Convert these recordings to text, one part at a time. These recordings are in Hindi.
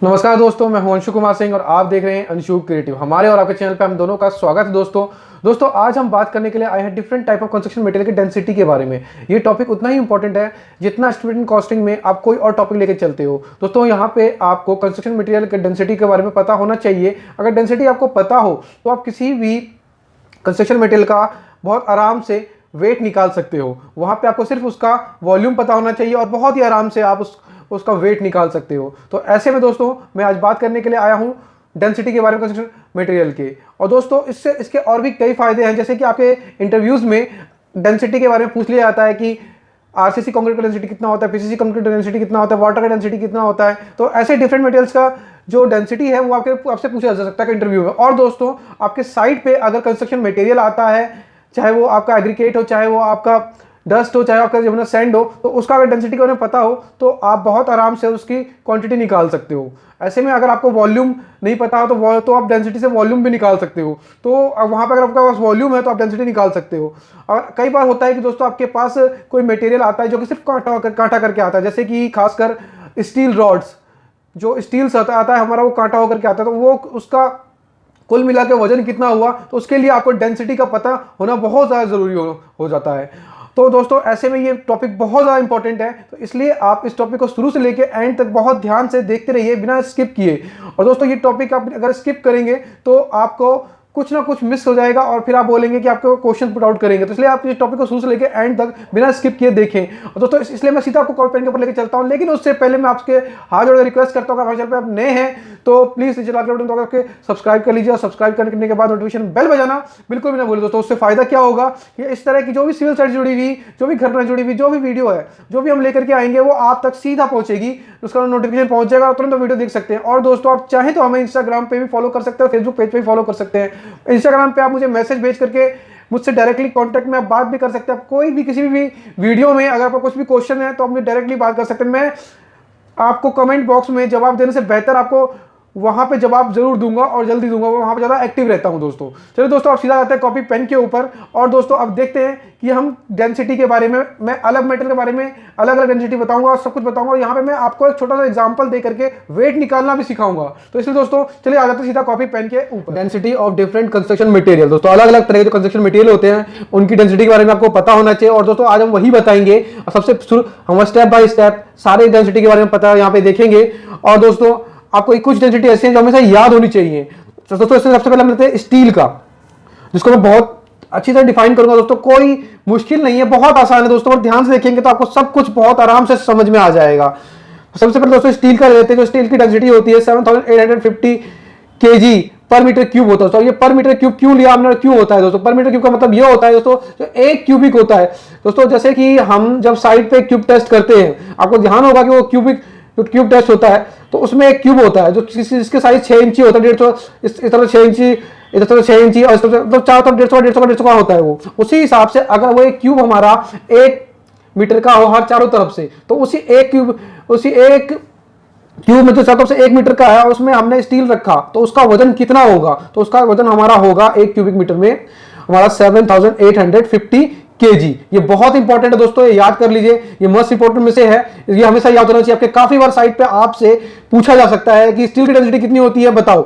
नमस्कार दोस्तों, मैं हूं अंशु कुमार सिंह और आप देख रहे हैं अंशु क्रिएटिव। हमारे और आपके चैनल पे हम दोनों का स्वागत है। दोस्तों आज हम बात करने के लिए आए हैं different type of construction material की डेंसिटी के बारे में। ये टॉपिक उतना ही इंपॉर्टेंट है जितना स्टूडेंट कॉस्टिंग में आप कोई और टॉपिक लेके चलते हो। दोस्तों यहाँ पे आपको कंस्ट्रक्शन मटेरियल के डेंसिटी के बारे में पता होना चाहिए। अगर डेंसिटी आपको पता हो तो आप किसी भी कंस्ट्रक्शन मटेरियल का बहुत आराम से वेट निकाल सकते हो। वहाँ पे आपको सिर्फ उसका वॉल्यूम पता होना चाहिए और बहुत ही आराम से आप उसका वेट निकाल सकते हो। तो ऐसे में दोस्तों मैं आज बात करने के लिए आया हूँ डेंसिटी के बारे में कंस्ट्रक्शन मटेरियल के। और दोस्तों इसके और भी कई फायदे हैं, जैसे कि आपके इंटरव्यूज़ में डेंसिटी के बारे में पूछ लिया जाता है कि आरसीसी कंक्रीट का डेंसिटी कितना होता है, पीसीसी कंक्रीट का डेंसिटी कितना होता है, वाटर का डेंसिटी कितना होता है। तो ऐसे डिफरेंट मटेरियल्स का जो डेंसिटी है वो आपसे पूछा जा सकता है इंटरव्यू में। और दोस्तों आपके साइट पे अगर कंस्ट्रक्शन मटेरियल आता है, चाहे वो आपका एग्रीगेट हो, चाहे वो आपका डस्ट हो, चाहे आपका जो सैंड हो, तो उसका अगर डेंसिटी का पता हो तो आप बहुत आराम से उसकी क्वांटिटी निकाल सकते हो। ऐसे में अगर आपको वॉल्यूम नहीं पता हो तो आप डेंसिटी से वॉल्यूम भी निकाल सकते हो। तो वहाँ पर अगर आपके पास वॉल्यूम है तो आप डेंसिटी निकाल सकते हो। और कई बार होता है कि दोस्तों आपके पास कोई मटेरियल आता है जो कि सिर्फ कांटा करके आता है, जैसे कि खासकर स्टील रॉड्स, जो स्टील आता है हमारा वो कांटा होकर के आता है, तो वो उसका कुल मिला के वजन कितना हुआ, तो उसके लिए आपको डेंसिटी का पता होना बहुत ज़्यादा ज़रूरी हो जाता है। तो दोस्तों ऐसे में ये टॉपिक बहुत ज़्यादा इंपॉर्टेंट है, तो इसलिए आप इस टॉपिक को शुरू से लेके एंड तक बहुत ध्यान से देखते रहिए बिना स्किप किए। और दोस्तों ये टॉपिक आप अगर स्किप करेंगे तो आपको कुछ ना कुछ मिस हो जाएगा और फिर आप बोलेंगे कि आपको क्वेश्चन पुट आउट करेंगे। तो इसलिए आप इस टॉपिक को शुरू से लेकर एंड तक बिना स्किप किए देखें। और दोस्तों इसलिए मैं सीधा आपको कॉपी पेन के ऊपर लेकर चलता हूं, लेकिन उससे पहले मैं आपके हाथ जोड़ रिक्वेस्ट करता हूं, हमारे चैनल पे आप नए हैं तो प्लीज चैनल करके सब्सक्राइब कर लीजिए। और सब्सक्राइब करने के बाद नोटिफिकेशन बेल बजाना बिल्कुल भी ना भूलिए। दोस्तों उससे फायदा क्या होगा, ये इस तरह की जो भी सिविल साइड जुड़ी हुई, जो भी घटना जुड़ी हुई, जो भी वीडियो है, जो भी हम लेकर के आएंगे वो आप तक सीधा पहुंचेगी, उसका नोटिफिकेशन पहुंच जाएगा और तुरंत वीडियो देख सकते हैं। और दोस्तों आप चाहें तो हमें इंस्टाग्राम पे भी फॉलो कर सकते हो, फेसबुक पेज पे भी फॉलो कर सकते हैं। इंस्टाग्राम पे आप मुझे मैसेज भेज करके मुझसे डायरेक्टली कांटेक्ट में आप बात भी कर सकते हैं। आप कोई भी किसी भी वीडियो में अगर आपको कुछ भी क्वेश्चन है तो आप मुझे डायरेक्टली बात कर सकते हैं। मैं आपको कमेंट बॉक्स में जवाब देने से बेहतर आपको वहां पे जवाब जरूर दूंगा और जल्दी दूंगा, वहां पे ज़्यादा एक्टिव रहता हूं दोस्तों। चलिए दोस्तों आप सीधा आते हैं कॉपी पेन के ऊपर। और दोस्तों अब देखते हैं कि हम डेंसिटी के बारे में, मैं अलग मेटल के बारे में अलग अलग डेंसिटी बताऊंगा और सब कुछ बताऊंगा। और यहाँ पे मैं आपको एक छोटा सा एग्जांपल दे करके वेट निकालना भी सिखाऊंगा। तो इसलिए दोस्तों चलिए आ जाते हैं सीधा कॉपी पेन के ऊपर। Density of different construction material. दोस्तों अलग अलग तरह के जो कंस्ट्रक्शन मटेरियल होते हैं उनकी डेंसिटी के बारे में आपको पता होना चाहिए। और दोस्तों आज हम वही बताएंगे, सबसे हम स्टेप बाय स्टेप सारे डेंसिटी के बारे में पता यहाँ पे देखेंगे। और दोस्तों आपको कुछ डेंसिटी ऐसी है जो हमेशा याद होनी चाहिए। तो दोस्तों इससे सबसे पहले हम लेते हैं स्टील का, जिसको मैं बहुत अच्छी तरह डिफाइन करूंगा। दोस्तों कोई मुश्किल नहीं है, बहुत आसान है दोस्तों, और ध्यान से देखेंगे तो आपको सब कुछ बहुत आराम से समझ में आ जाएगा। तो सबसे पहले दोस्तों स्टील का लेते हैं। जो स्टील की डेंसिटी होती है 7850 kg पर मीटर क्यूब होता है। तो ये पर मीटर क्यूब क्यों लिया हमने, क्यों होता है दोस्तों? पर मीटर क्यूब का मतलब ये होता है दोस्तों जो एक क्यूबिक होता है। दोस्तों जैसे कि हम जब साइड पे क्यूब टेस्ट करते हैं, आपको ध्यान होगा कि वो क्यूब टेस्ट होता है तो उसमें एक क्यूब होता है जो जिसके साइज 6 इंची होता है, 150 इस तरह 6 इंची, इस तरह 6 इंची, और तो चारों तरफ 150 का होता है वो। उसी हिसाब से अगर वो एक क्यूब हमारा 1 मीटर का हो हर चारों तरफ से, तो उसी एक क्यूब में जो चारों तरफ से 1 मीटर का है उसमें हमने स्टील रखा, तो उसका वजन कितना होगा? तो उसका वजन हमारा होगा 1 क्यूबिक मीटर में हमारा 7850 kg। ये बहुत इंपॉर्टेंट है दोस्तों, ये याद कर लीजिए, ये मोस्ट इंपॉर्टेंट में से है, ये हमेशा याद होना चाहिए। आपके काफी बार साइट पे आपसे पूछा जा सकता है कि स्टील की डेंसिटी कितनी होती है, बताओ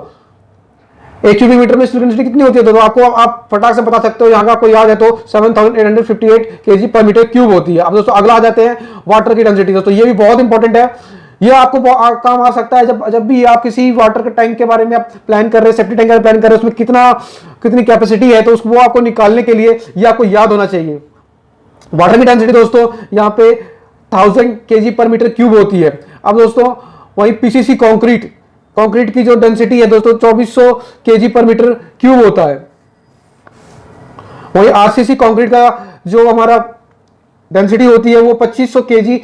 1 क्यूबिक मीटर में स्टील की डेंसिटी कितनी होती है। तो आपको आप फटाक से बता सकते हो, यहाँ का आपको याद है तो 7858 kg पर मीटर क्यूब होती है। अब दोस्तों अगला आ जाते हैं वाटर की डेंसिटी। दोस्तों ये भी बहुत इंपॉर्टेंट है, ये आपको काम आ सकता है जब भी आप किसी वाटर के टैंक के बारे में आप प्लान कर रहे हैं, सेफ्टी टैंक का प्लान कर रहे हैं, उसमें कितनी कैपेसिटी है, तो वो आपको निकालने के लिए ये आपको याद होना चाहिए। वाटर की डेंसिटी दोस्तों यहाँ पे 1000 kg पर मीटर क्यूब होती है। अब दोस्तों वही पीसीसी कंक्रीट की जो डेंसिटी है दोस्तों 2400 kg पर मीटर क्यूब होता है। वही आरसीसी कंक्रीट का जो हमारा डेंसिटी होती है वो 2500 kg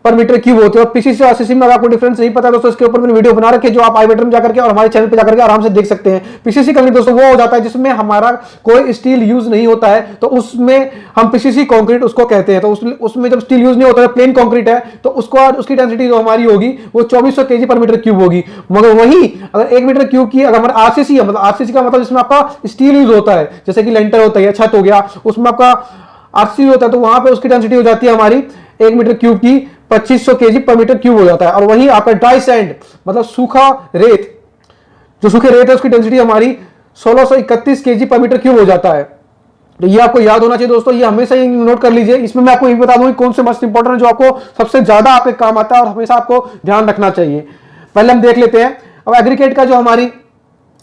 पर मीटर क्यूब होते हैं। और पीसीसी और आरसीसी में अगर आपको डिफरेंस नहीं पता दोस्तों, इसके ऊपर मैंने वीडियो बना रखी है जो आप आई बटन में जाकर के और हमारे चैनल पे जाकर के आराम से देख सकते हैं। पीसीसी कंक्रीट दोस्तों वो हो जाता है जिसमें हमारा कोई स्टील यूज नहीं होता है, तो उसमें हम पीसीसी कंक्रीट उसको कहते हैं। तो उसमें जब स्टील यूज नहीं होता है, प्लेन कंक्रीट है, तो उसकी डेंसिटी जो हमारी होगी वो 2400 kg पर मीटर क्यूब होगी। मगर वही अगर 1 मीटर क्यूब की अगर हमारा आरसीसी है, मतलब आरसीसी का मतलब जिसमें आपका स्टील यूज होता है, जैसे कि लेंटर होता है, छत हो गया, उसमें आपका आरसीसी होता है, तो वहां पे उसकी डेंसिटी हो जाती है हमारी 1 मीटर क्यूब की 2500 केजी पर मीटर क्यूब हो जाता है। और वहीं आपका ड्राई सैंड मतलब सूखा रेत, जो सूखे रेत है उसकी डेंसिटी हमारी 1631 केजी पर मीटर क्यूब हो जाता है। तो ये आपको याद होना चाहिए दोस्तों, ये हमेशा ही नोट कर लीजिए। इसमें मैं आपको ये बता दूं कौन से मोस्ट इंपॉर्टेंट है जो आपको सबसे ज्यादा आपके काम आता है और हमेशा आपको ध्यान रखना चाहिए। पहले हम देख लेते हैं। अब एग्रीगेट का जो हमारी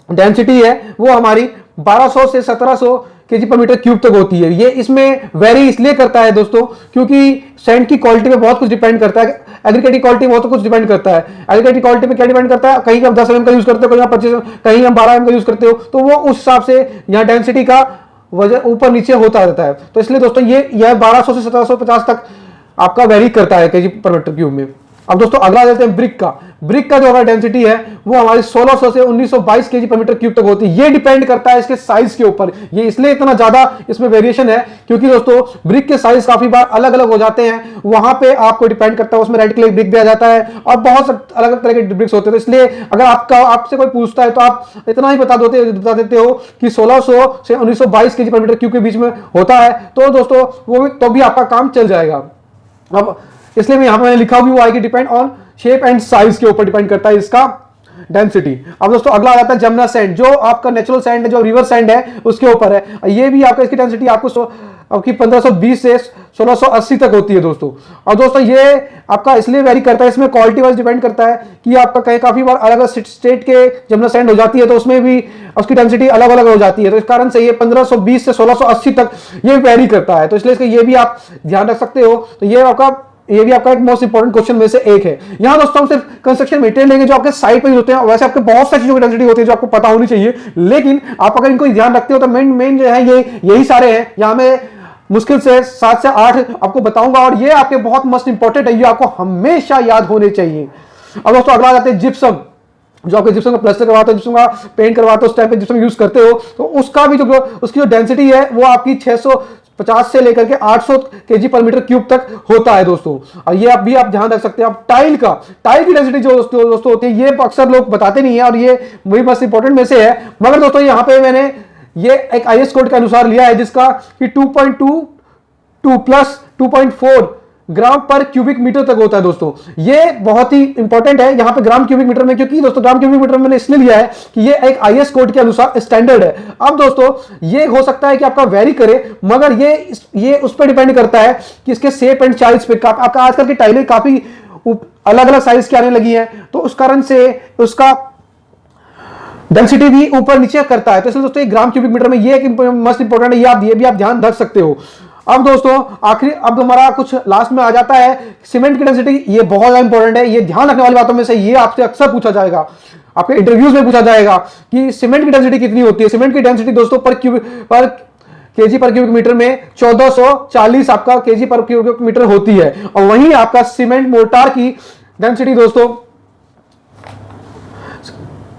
डेंसिटी है वो हमारी 1200 से 1700 केजी पर मीटर क्यूब तक होती है। ये इसमें वेरी इसलिए करता है दोस्तों क्योंकि सैंड की क्वालिटी पे बहुत कुछ डिपेंड करता है, एग्रीगेट की क्वालिटी बहुत कुछ डिपेंड करता है। एग्रीगेट की क्वालिटी पे क्या डिपेंड करता है, कहीं आप 10 mm का यूज करते हो, कहीं आप 25, कहीं आप 12 mm का यूज करते हो, तो वो उस हिसाब से यहाँ डेंसिटी का वजन ऊपर नीचे होता रहता है। तो इसलिए दोस्तों ये 1200 से 1750 तक आपका वेरी करता है केजी पर मीटर क्यूब में। अब दोस्तों अगला देखते हैं ब्रिक का। ब्रिक का जो हमारा डेंसिटी है वो हमारी 1600 से 1922 केजी पर मीटर क्यूब तक होती है। ये डिपेंड करता है इसके साइज के ऊपर। ये इसलिए इतना ज्यादा इसमें वेरिएशन है क्योंकि दोस्तों ब्रिक के साइज काफी बार अलग अलग हो जाते हैं। वहां पे आपको डिपेंड करता है, उसमें रेड क्ले ब्रिक भी आ जाता है और बहुत अलग अलग तरह के ब्रिक्स होते हैं। तो इसलिए अगर आपसे कोई पूछता है तो आप इतना ही बता देते हो कि 1600 से 1922 केजी पर मीटर क्यूब के बीच में होता है, तो दोस्तों वो तो भी आपका काम चल जाएगा। अब इसलिए मैं यहां पर मैंने लिखा हुआ वो आएगी depend on shape and size के ऊपर डिपेंड करता है इसका डेंसिटी। अब दोस्तों अगला आ जाता है जमुना सैंड, जो आपका नेचुरल सैंड है, जो रिवर सैंड है उसके ऊपर है। ये भी आपका इसकी डेंसिटी आपको आपकी 1520 से 1680 तक होती है दोस्तों। और दोस्तों ये आपका इसलिए वेरी करता है, इसमें क्वालिटी वाइज डिपेंड करता है कि आपका कहीं काफी बार अलग अलग स्टेट के जमुना सैंड हो जाती है तो उसमें भी उसकी डेंसिटी अलग अलग हो जाती है। तो इस कारण से ये 1520 से 1680 तक ये वेरी करता है। तो इसलिए ये भी आप ध्यान रख सकते हो। तो ये भी आपका एक मोस्ट इंपॉर्टेंट क्वेश्चन में से एक है। यहां दोस्तों हम सिर्फ कंस्ट्रक्शन मटेरियल लेंगे जो आपके साइड पे होते हैं। वैसे आपके बहुत सारी चीजों की डेंसिटी होती है जो आपको पता होनी चाहिए, लेकिन आप अगर इनको ध्यान रखते हो तो मेन जो है ये यही सारे हैं। यहां में मुश्किल से 7 से 8 आपको बताऊंगा और ये आपके बहुत मोस्ट इंपॉर्टेंट है, ये आपको हमेशा याद होने चाहिए। अब दोस्तों अगला जाते हैं जिप्सम। जो आपके जिप्सम का प्लास्टर करवाते हो, जिप्सम का पेंट करवाते हो, उस टाइम पे जिप्सम यूज करते हो तो उसका भी जो उसकी जो डेंसिटी है वो आपकी 650 से लेकर के 800 केजी पर मीटर क्यूब तक होता है दोस्तों। और ये आप ध्यान रख सकते हैं। आप टाइल की डेंसिटी जो दोस्तों होती है ये अक्सर लोग बताते नहीं है और ये वही most इंपॉर्टेंट में से है। मगर दोस्तों यहाँ पे मैंने ये एक IS कोड के अनुसार लिया है जिसका कि 2.22 प्लस 2.4 ग्राम पर क्यूबिक मीटर तक होता है दोस्तों। ये बहुत ही इंपॉर्टेंट है यहाँ पे ग्राम क्यूबिक मीटर में, क्योंकि दोस्तों ग्राम क्यूबिक मीटर मैंने इसलिए लिया है कि ये एक IS कोड के अनुसार स्टैंडर्ड है। अब दोस्तों ये हो सकता है कि आपका वेरी करे, मगर ये उस पर डिपेंड करता है कि इसके शेप एंड साइज पे। आपका आजकल की टाइलें काफी अलग अलग साइज की आने लगी है तो उस कारण से उसका डेंसिटी भी ऊपर नीचे करता है। तो इसलिए दोस्तों ग्राम क्यूबिक मीटर में ये एक मस्ट इंपॉर्टेंट है, ये भी आप ध्यान रख सकते हो। अब दोस्तों आखिरी अब हमारा कुछ लास्ट में आ जाता है सीमेंट की डेंसिटी। ये बहुत ज्यादा इंपॉर्टेंट है, ये ध्यान रखने वाली बातों में से ये आपसे अक्सर पूछा जाएगा, आपके इंटरव्यूज में पूछा जाएगा कि सीमेंट की डेंसिटी कितनी होती है। सीमेंट की डेंसिटी दोस्तों पर केजी पर क्यूबिक मीटर में 1440 आपका केजी पर क्यूबिक मीटर होती है। और वहीं आपका सीमेंट मोर्टार की डेंसिटी दोस्तों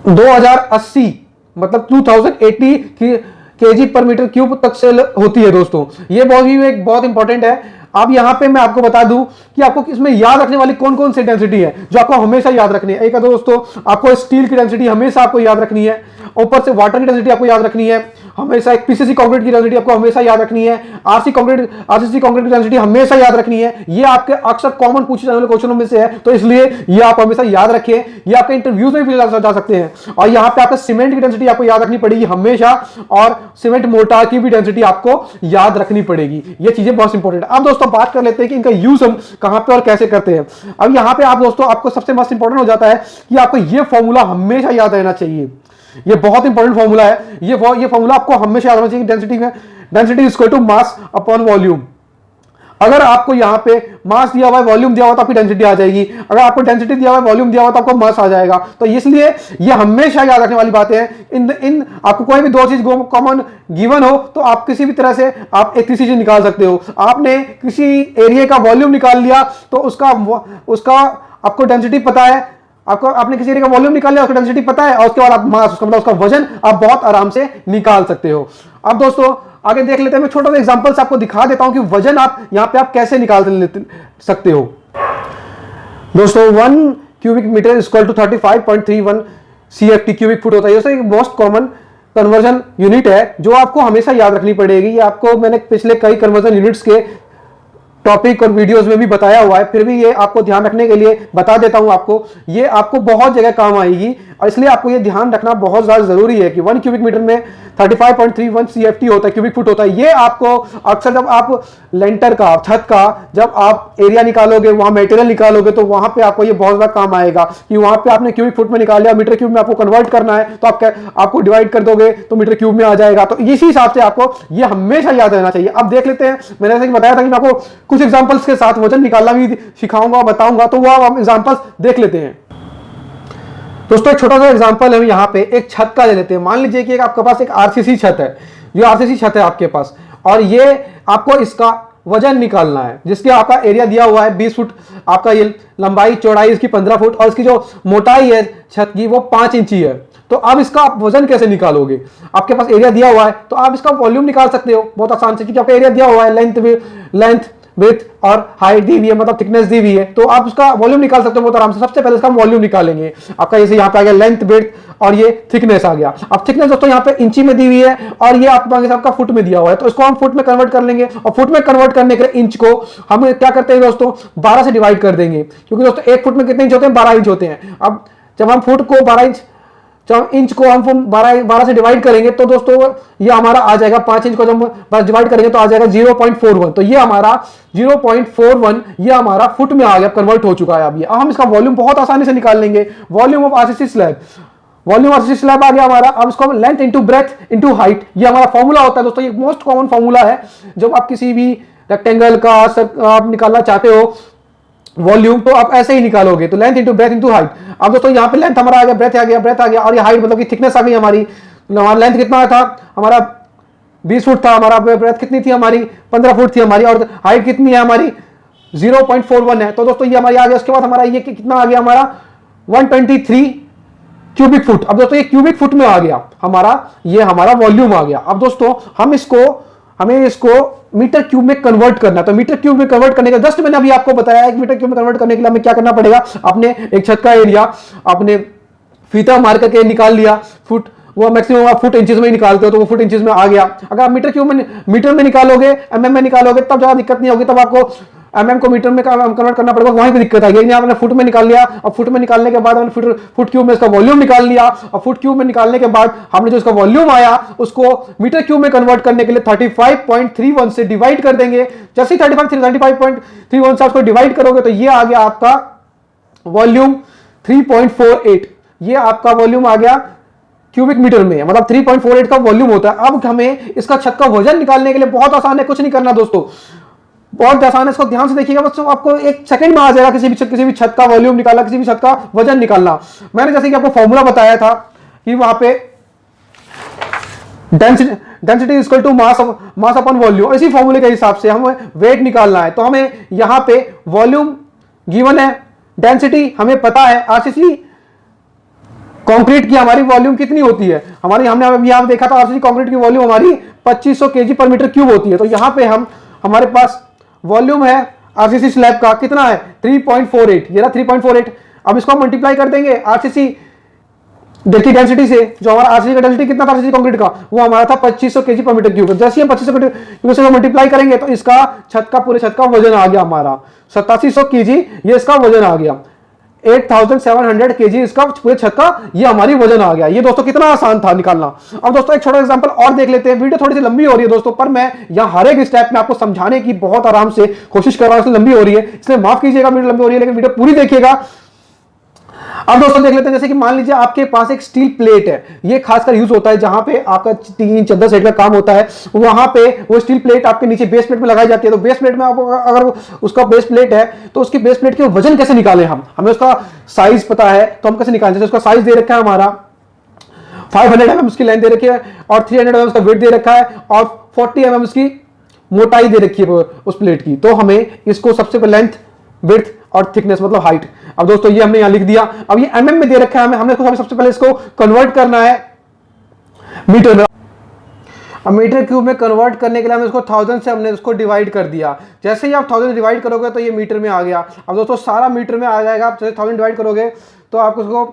2080 मतलब 2080 की केजी पर मीटर क्यूब तक से होती है दोस्तों। ये बहुत इंपॉर्टेंट है। अब यहां पे मैं आपको बता दूं कि आपको इसमें याद रखने वाली कौन कौन सी डेंसिटी है जो आपको हमेशा याद रखनी है। एक है दोस्तों आपको स्टील की डेंसिटी हमेशा आपको याद रखनी है, ऊपर से वाटर की डेंसिटी आपको याद रखनी है हमेशा, एक पीसीसी कंक्रीट की डेंसिटी आपको हमेशा याद रखनी है, आरसीसी कंक्रीट की डेंसिटी हमेशा याद रखनी है। ये आपके अक्सर कॉमन पूछे जाने वाले क्वेश्चनों में से है, तो इसलिए ये आप हमेशा याद रखें। ये आपके इंटरव्यूज में भी जा सकते हैं। और यहाँ पे आपका सीमेंट की डेंसिटी आपको याद रखनी पड़ेगी हमेशा, और सीमेंट मोर्टार की भी डेंसिटी आपको याद रखनी पड़ेगी। ये चीजें बहुत इंपॉर्टेंट है। अब दोस्तों बात कर लेते हैं कि इनका यूज हम कहां पे और कैसे करते हैं। अब यहाँ पे आप दोस्तों आपको सबसे मस्ट इंपॉर्टेंट हो जाता है कि आपको ये फॉर्मूला हमेशा याद रहना चाहिए। ये बहुत इंपॉर्टेंट फॉर्मूला है। ये फॉर्मूला आपको हमेशा याद रहना चाहिए। Density is equal to mass upon volume. अगर आपको यहाँ पे मास दिया हुआ है, वॉल्यूम दिया हुआ, तो आपकी डेंसिटी आ जाएगी। अगर आपको डेंसिटी दिया हुआ है, वॉल्यूम दिया हुआ, तो आपको मास आ जाएगा। तो इसलिए ये हमेशा याद रखने वाली बातें हैं। इन आपको कोई भी दो चीज कॉमन गिवन हो तो आप किसी भी तरह से आप एक तीसरी चीज निकाल सकते हो। आपने किसी एरिया का वॉल्यूम निकाल लिया तो उसका आपको डेंसिटी पता है, आपने किसी एरिया का वॉल्यूम निकाल लिया, उसका डेंसिटी पता है, और उसके बाद आप मास, उसका मतलब उसका वजन आप बहुत आराम से निकाल सकते हो। अब दोस्तों आगे देख लेते हैं। मैं छोटा सा एग्जांपल से आपको दिखा देता हूं कि वजन आप यहां पे आप कैसे निकाल सकते हो। दोस्तों 1 cubic metre equal to 35.31 CFT cubic foot होता है। ये मोस्ट कॉमन कन्वर्जन यूनिट है जो आपको हमेशा याद रखनी पड़ेगी। ये आपको मैंने पिछले कई कन्वर्जन यूनिट्स के टॉपिक और वीडियोस में भी बताया हुआ है, फिर भी ये आपको ध्यान रखने के लिए बता देता हूं आपको। ये आपको बहुत जगह काम आएगी और इसलिए आपको ये ध्यान रखना बहुत ज़्यादा ज़रूरी है कि 1 क्यूबिक मीटर में 35.31 CFT होता है, क्यूबिक फुट होता है। ये आपको अक्सर जब आप लेंटर का, छत का जब आप एरिया निकालोगे, वहाँ मटेरियल निकालोगे, तो वहाँ पे आपको ये बहुत ज़्यादा काम आएगा कि वहाँ पे आपने क्यूबिक फुट में निकाल लिया, मीटर क्यूब में आपको कन्वर्ट करना है, तो आपको डिवाइड कर दोगे तो मीटर क्यूब में आ जाएगा। तो इसी हिसाब से आपको ये हमेशा याद रहना चाहिए। अब देख लेते हैं, मैंने जैसे बताया था कि मैं आपको कुछ एग्जाम्पल्स के साथ वजन निकालना भी सिखाऊंगा, बताऊंगा, तो वो आप एग्जाम्पल्स देख लेते हैं। दोस्तों एक छोटा सा एग्जांपल हम यहाँ पे एक छत का ले लेते हैं। मान लीजिए कि आपके पास एक आरसीसी छत है, जो आरसीसी छत है आपके पास, और ये आपको इसका वजन निकालना है, जिसके आपका एरिया दिया हुआ है 20 फुट, आपका ये लंबाई चौड़ाई इसकी 15 फुट और इसकी जो मोटाई है छत की वो 5 इंची है। तो अब इसका आप वजन कैसे निकालोगे? आपके पास एरिया दिया हुआ है तो आप इसका वॉल्यूम निकाल सकते हो बहुत आसान से, क्योंकि आपका एरिया दिया हुआ है, लेंथ विड्थ और हाइट दी हुई है, मतलब थिकनेस दी हुई है, तो आप उसका वॉल्यूम निकाल सकते हो बहुत आराम से। सबसे पहले इसका वॉल्यूम निकालेंगे। आपका जैसे यहाँ पे आ गया लेंथ विड्थ और ये थिकनेस आ गया। अब थिकनेस दोस्तों यहाँ पे इंची में दी हुई है और ये आपका फुट में दिया हुआ है, तो इसको हम फुट में कन्वर्ट कर लेंगे। और फुट में कन्वर्ट करने के लिए इंच को हम क्या करते हैं दोस्तों, 12 से डिवाइड कर देंगे, क्योंकि दोस्तों एक फुट में कितने इंच होते हैं, 12 इंच होते हैं। अब जब हम फुट को 12 इंच, जब इंच को हम 12 से डिवाइड करेंगे तो दोस्तों ये हमारा आ जाएगा, 5 इंच को जब डिवाइड करेंगे तो आ जाएगा 0.41। तो ये हमारा 0.41 ये हमारा फुट में आ गया, कन्वर्ट हो चुका है। अब हम इसका वॉल्यूम बहुत आसानी से निकाल लेंगे। Volume of RCC slab, volume RCC slab आ गया हमारा। अब इसको हम length into breadth into height, ये हमारा फॉर्मूला होता है दोस्तों। ये मोस्ट कॉमन फॉर्मूला है जब आप किसी भी रेक्टेंगल का आप निकालना चाहते हो वॉल्यूम, तो आप ऐसे ही निकालोगे। तो length into breadth into height. अब दोस्तों यहाँ पे लेंथ हमारा आ गया, ब्रेथ आ गया, ब्रेथ आ गया, और ये हाइट मतलब कि थिकनेस आ गई हमारी। हमारा लेंथ कितना था, हमारा 20 फुट था, हमारा ब्रेथ कितनी थी हमारी, 15 फुट थी हमारी, और हाइट कितनी है हमारी 0.41 है। तो दोस्तों ये हमारी आ गया। उसके बाद हमारा ये कितना आ गया, हमारा 123 क्यूबिक फुट। अब दोस्तों ये क्यूबिक फुट में आ गया हमारा, ये हमारा वॉल्यूम आ गया। अब दोस्तों हमें इसको मीटर क्यूब में कन्वर्ट करना है। तो मीटर क्यूब में कन्वर्ट करने का जस्ट मैंने अभी आपको बताया है, मीटर क्यूब में कन्वर्ट करने के लिए हमें क्या करना पड़ेगा। आपने एक छत का एरिया आपने फीता मार करके निकाल लिया, फुट वो मैक्सिमम आप फुट इंचेस में ही निकालते हो, तो वो फुट इंचेस में आ गया। अगर आप मीटर में निकालोगे, एमएम में निकालोगे, तब ज्यादा दिक्कत नहीं होगी, तब आपको एमएम को मीटर में कन्वर्ट करना पड़ेगा, वहीं पे दिक्कत आएगी। लेकिन आपने फुट में निकाल लिया, और फुट में निकालने के बाद हमने फुट क्यूब में इसका वॉल्यूम निकाल लिया, और फुट क्यूब में निकालने के बाद हमने जो इसका वॉल्यूम आया उसको मीटर क्यूब में कन्वर्ट करने के लिए 35.31 से डिवाइड कर देंगे। जैसे 35.31 से उसको डिवाइड करोगे तो ये आ गया आपका वॉल्यूम 3.48। ये आपका वॉल्यूम आ गया क्यूबिक मीटर में, मतलब 3.48 का वॉल्यूम होता है। अब हमें इसका छत का वजन निकालने के लिए बहुत आसान है, कुछ नहीं करना दोस्तों, बहुत आसान है। इसको ध्यान से देखिएगा बच्चों, आपको एक सेकंड में आ जाएगा किसी भी छत का वॉल्यूम निकालना, किसी भी छत का वजन निकालना। मैंने जैसे कि आपको फॉर्मूला बताया था कि वहां पे density equal to mass upon volume, इसी फॉर्मूले के हिसाब से हमें वेट निकालना है। तो हमें यहां पे वॉल्यूम गिवन है, डेंसिटी हमें पता है, आरसीसी कंक्रीट की हमारी वॉल्यूम कितनी होती है, हमने यहां देखा था आरसीसी कंक्रीट की वॉल्यूम हमारी 2500 केजी पर मीटर क्यूब होती है। तो यहां पे हमारे पास वॉल्यूम है आरसीसी स्लैब का कितना है 3.48, ये रहा 3.48। अब इसको मल्टीप्लाई कर देंगे आरसीसी देखिए डेंसिटी से, जो हमारा आरसीसी का डेंसिटी कितना था आरसीसी कंक्रीट का, वो हमारा था 2500 केजी पर मीटर क्यूब। जैसे हम 2500 केजी से मल्टीप्लाई करेंगे तो इसका पूरे छत का वजन आ गया हमारा 8700 केजी, ये इसका वजन आ गया 8700 केजी, इसका पूरे छत का ये हमारी वजन आ गया। ये दोस्तों कितना आसान था निकालना। अब दोस्तों एक छोटा एग्जांपल और देख लेते हैं। वीडियो थोड़ी सी लंबी हो रही है दोस्तों, पर मैं यहाँ हर एक स्टेप में आपको समझाने की बहुत आराम से कोशिश कर रहा हूं, इसलिए लंबी हो रही है, इसलिए माफ कीजिएगा वीडियो लंबी हो रही है, लेकिन वीडियो पूरी देखिएगा। अब दोस्तों देख लेते हैं, जैसे कि मान लीजिए आपके पास एक स्टील प्लेट है, ये खासकर यूज होता है जहां पे आपका टीन चद्दर सेट का काम होता है, वहां पे वो स्टील प्लेट आपके नीचे बेस प्लेट में लगाई जाती है। तो बेस प्लेट में आपको अगर उसका बेस प्लेट है तो उसकी बेस प्लेट के वजन कैसे निकालें, हमें उसका साइज पता है तो हम कैसे निकालें। जैसे उसका साइज दे रखा है हमारा 500 mm उसकी लेंथ दे रखी है, और 300 mm उसका वेट दे रखा है, और 40 mm उसकी मोटाई दे रखी है उस प्लेट की। तो हमें इसको सबसे पहले लेंथ, विड्थ और थिकनेस मतलब हाइट। अब दोस्तों ये हमने यहां लिख दिया। अब ये एमएम में दे रखा है, हमने सबसे पहले इसको कन्वर्ट करना है मीटर में। अब मीटर क्यूब में कन्वर्ट करने के लिए हमने इसको 1000 से हमने इसको डिवाइड कर दिया। जैसे ही आप 1000 डिवाइड करोगे तो ये मीटर में आ गया। अब दोस्तों सारा मीटर में आ जाएगा। आप जैसे 1000 डिवाइड करोगे तो आपको इसको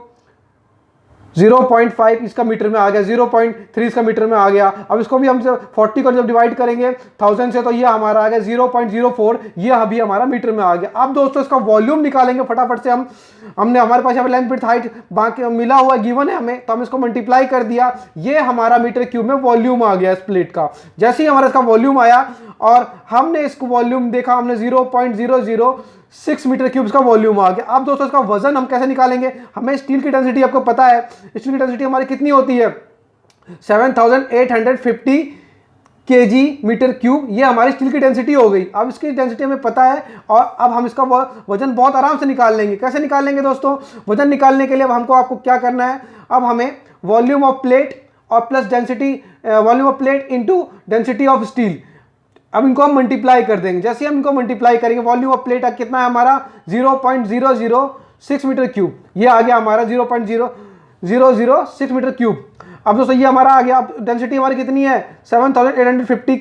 0.5 इसका मीटर में आ गया, 0.3 इसका मीटर में आ गया। अब इसको भी हम 40 को जब डिवाइड करेंगे 1000 से तो ये हमारा आ गया 0.04, ये अभी हमारा मीटर में आ गया। अब दोस्तों इसका वॉल्यूम निकालेंगे फटाफट से। हमने हमारे पास यहाँ पे लेंथ विड्थ हाइट बाकी मिला हुआ गिवन है हमें, तो हम इसको मल्टीप्लाई कर दिया, ये हमारा मीटर क्यूब में वॉल्यूम आ गया इस प्लेट का। जैसे ही हमारा इसका वॉल्यूम आया और हमने इसको वॉल्यूम देखा, हमने 0.006 मीटर क्यूब्स का वॉल्यूम आ गया। अब दोस्तों इसका वजन हम कैसे निकालेंगे, हमें स्टील की डेंसिटी आपको पता है, स्टील की डेंसिटी हमारी कितनी होती है 7850 kg मीटर क्यूब, ये हमारी स्टील की डेंसिटी हो गई। अब इसकी डेंसिटी हमें पता है और अब हम इसका वजन बहुत आराम से निकाल लेंगे। कैसे निकाल लेंगे दोस्तों, वजन निकालने के लिए अब आपको क्या करना है, अब हमें वॉल्यूम ऑफ प्लेट और plus density, volume of plate into density of steel, अब इनको हम मल्टीप्लाई कर देंगे। जैसे हम इनको मल्टीप्लाई करेंगे, वॉल्यूम ऑफ प्लेट कितना है हमारा 0.006 मीटर क्यूब, ये आ गया हमारा 0.006 मीटर क्यूब। अब दोस्तों ये हमारा आ गया। अब डेंसिटी हमारी कितनी है 7850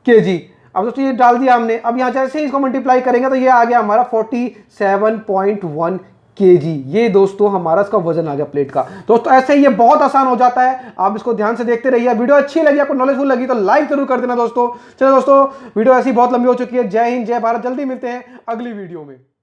kg। अब दोस्तों ये डाल दिया हमने। अब यहाँ जैसे ही इसको मल्टीप्लाई करेंगे तो ये आ गया हमारा 47.1 kg। ये दोस्तों हमारा इसका वजन आ गया प्लेट का। दोस्तों ऐसे ही ये बहुत आसान हो जाता है, आप इसको ध्यान से देखते रहिए। वीडियो अच्छी लगी, आपको नॉलेजफुल लगी तो लाइक जरूर कर देना दोस्तों। चलो दोस्तों, वीडियो ऐसी बहुत लंबी हो चुकी है। जय हिंद, जय भारत। जल्दी मिलते हैं अगली वीडियो में।